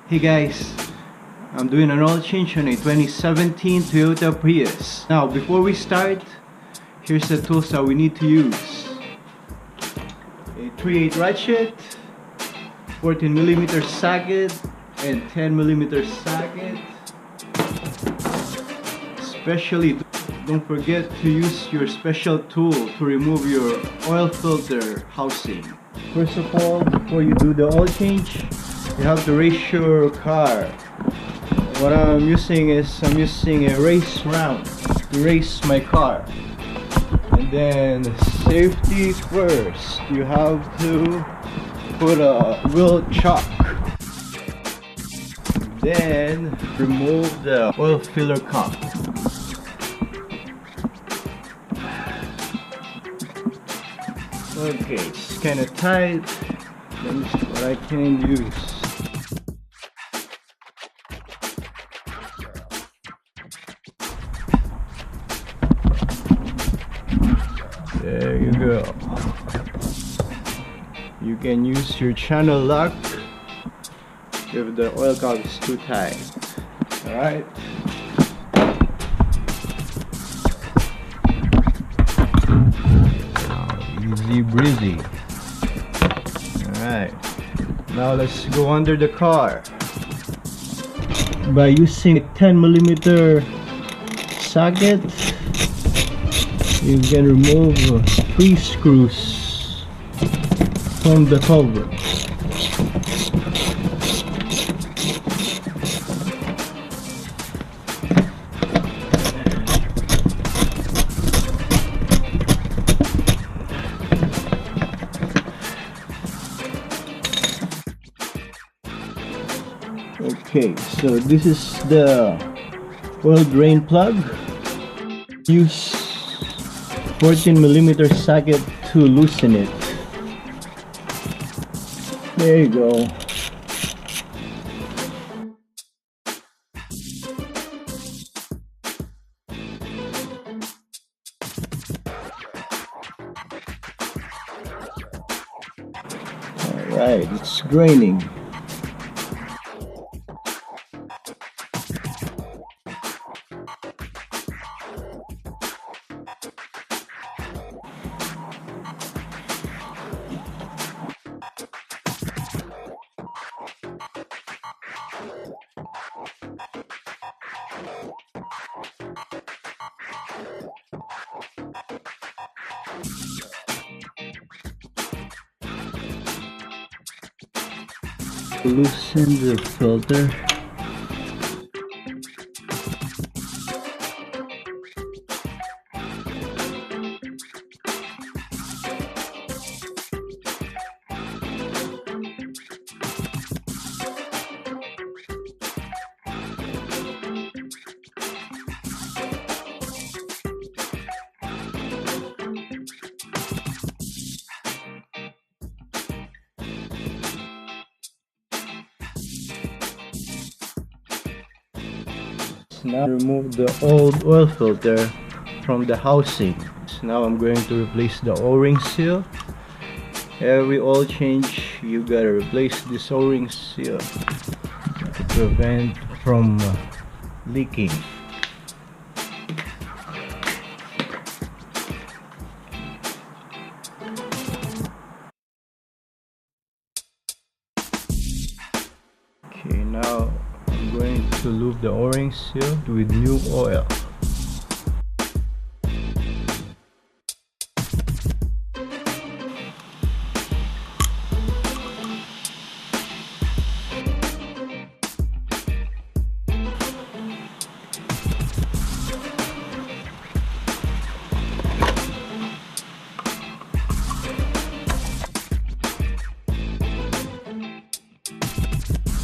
Hey guys, I'm doing an oil change on a 2017 Toyota Prius. Now before we start, here's the tools that we need to use. A 3/8 ratchet, 14mm socket, and 10mm socket. Especially, don't forget to use your special tool to remove your oil filter housing. First of all, before you do the oil change, you have to race your car. What I'm using is a race round to race my car. And then safety first, you have to put a wheel chock. Then remove the oil filler cup. Okay, it's kind of tight. Let me see what I can use. There you go. You can use your channel lock if the oil cap is too tight. Alright. Easy breezy. Alright. Now let's go under the car. By using a 10mm socket, you can remove 3 screws from the cover. Okay, so this is the oil drain plug. Use 14mm socket to loosen it. There you go. Alright, it's draining. Loosen the filter. Now remove the old oil filter from the housing. So now I'm going to replace the O-ring seal. Every oil change you gotta replace this O-ring seal to prevent from leaking. Okay, now I'm going to lube the O-ring seal with new oil.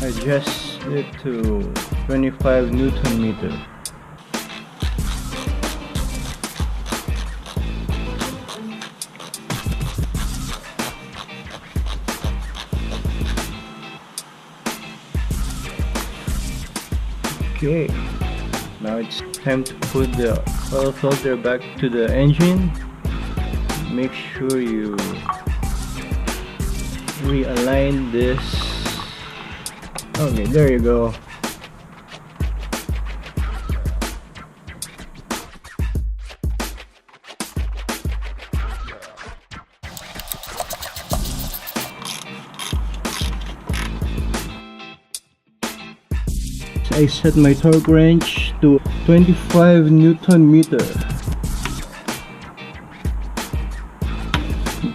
Adjust it to 25 Newton meter. Okay, now it's time to put the oil filter back to the engine. Make sure you realign this Okay, there you go. I set my torque wrench to 25 Newton meter.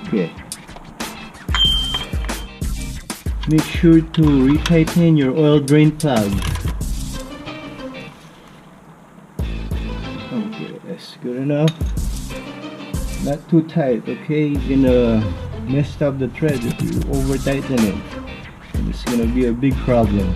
Okay. Make sure to retighten your oil drain plug. Okay, that's good enough. Not too tight, okay? You're gonna mess up the thread if you over tighten it. And it's gonna be a big problem.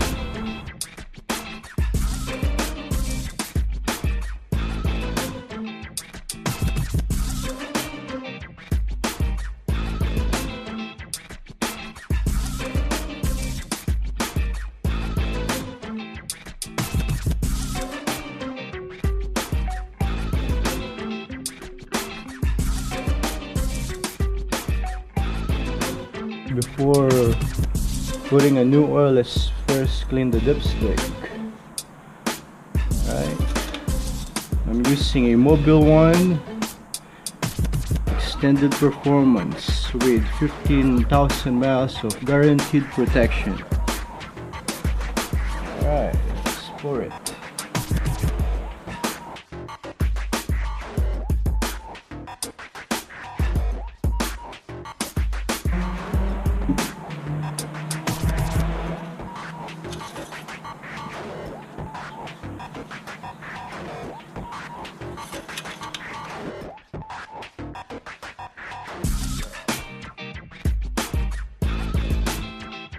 Before putting a new oil, let's first clean the dipstick. Alright, I'm using a Mobile One extended performance with 15,000 miles of guaranteed protection. Alright, let's pour it.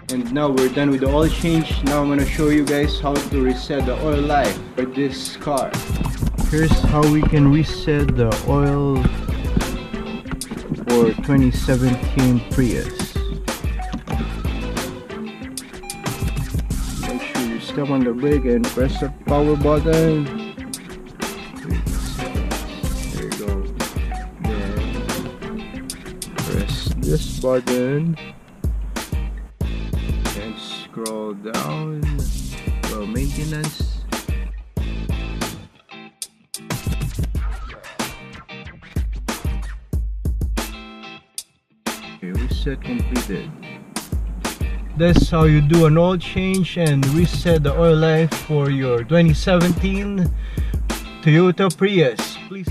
And now we're done with the oil change. Now I'm gonna show you guys how to reset the oil life for this car. Here's how we can reset the oil for 2017 Prius. Make sure you step on the brake and press the power button. Wait a second. There you go. Then press this button. Scroll down, well, maintenance. Okay, reset completed. That's how you do an oil change and reset the oil life for your 2017 Toyota Prius. Please.